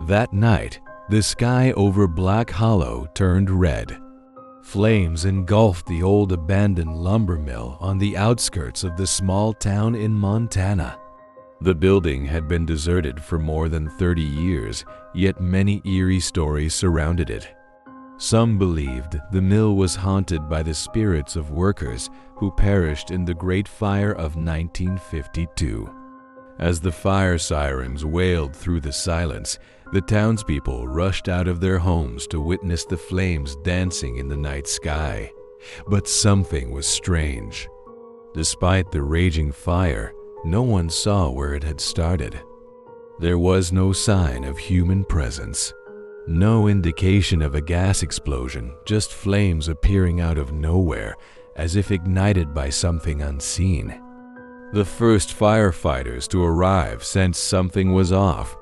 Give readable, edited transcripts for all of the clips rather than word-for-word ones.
That night, the sky over Black Hollow turned red. Flames engulfed the old abandoned lumber mill on the outskirts of the small town in Montana. The building had been deserted for more than 30 years, yet many eerie stories surrounded it. Some believed the mill was haunted by the spirits of workers who perished in the Great Fire of 1952. As the fire sirens wailed through the silence, the townspeople rushed out of their homes to witness the flames dancing in the night sky. But something was strange. Despite the raging fire, no one saw where it had started. There was no sign of human presence. No indication of a gas explosion, just flames appearing out of nowhere, as if ignited by something unseen. The first firefighters to arrive sensed something was off.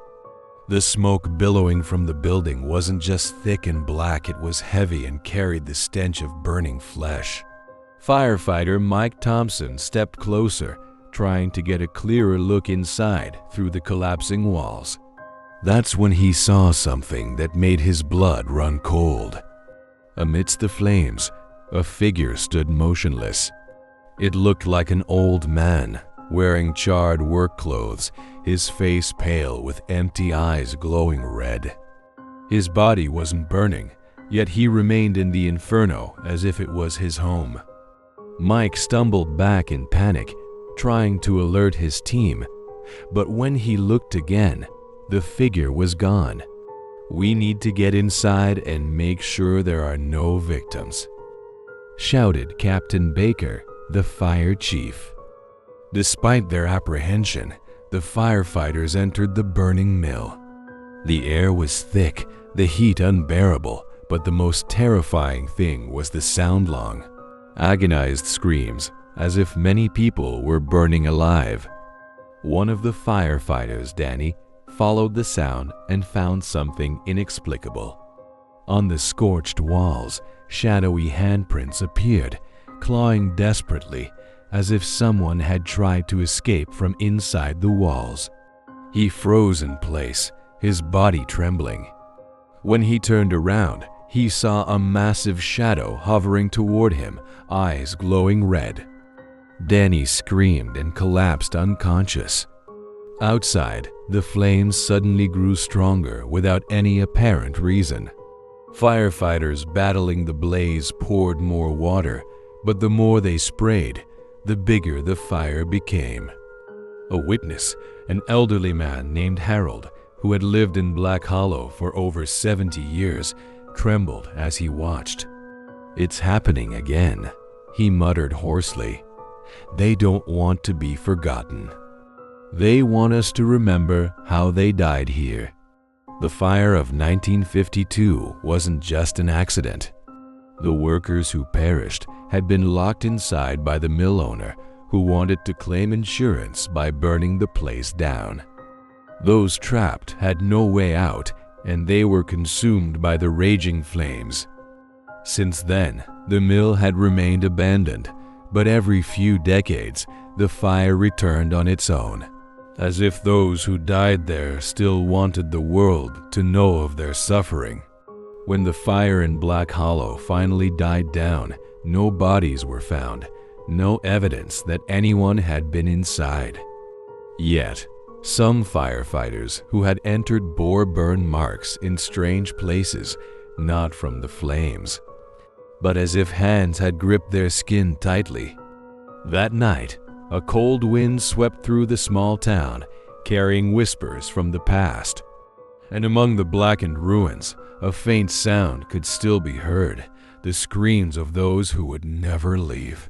The smoke billowing from the building wasn't just thick and black, it was heavy and carried the stench of burning flesh. Firefighter Mike Thompson stepped closer, trying to get a clearer look inside through the collapsing walls. That's when he saw something that made his blood run cold. Amidst the flames, a figure stood motionless. It looked like an old man, wearing charred work clothes, his face pale with empty eyes glowing red. His body wasn't burning, yet he remained in the inferno as if it was his home. Mike stumbled back in panic, trying to alert his team, but when he looked again, the figure was gone. "We need to get inside and make sure there are no victims," shouted Captain Baker, the fire chief. Despite their apprehension, the firefighters entered the burning mill. The air was thick, the heat unbearable, but the most terrifying thing was the sound-long, agonized screams, as if many people were burning alive. One of the firefighters, Danny, followed the sound and found something inexplicable. On the scorched walls, shadowy handprints appeared, clawing desperately, as if someone had tried to escape from inside the walls. He froze in place, his body trembling. When he turned around, he saw a massive shadow hovering toward him, eyes glowing red. Danny screamed and collapsed unconscious. Outside, the flames suddenly grew stronger without any apparent reason. Firefighters battling the blaze poured more water, but the more they sprayed, the bigger the fire became. A witness, an elderly man named Harold, who had lived in Black Hollow for over 70 years, trembled as he watched. "It's happening again," he muttered hoarsely. "They don't want to be forgotten. They want us to remember how they died here." The fire of 1952 wasn't just an accident. The workers who perished had been locked inside by the mill owner, who wanted to claim insurance by burning the place down. Those trapped had no way out, and they were consumed by the raging flames. Since then, the mill had remained abandoned, but every few decades, the fire returned on its own, as if those who died there still wanted the world to know of their suffering. When the fire in Black Hollow finally died down, no bodies were found, no evidence that anyone had been inside. Yet, some firefighters who had entered bore burn marks in strange places, not from the flames, but as if hands had gripped their skin tightly. That night, a cold wind swept through the small town, carrying whispers from the past. And among the blackened ruins, a faint sound could still be heard, the screams of those who would never leave.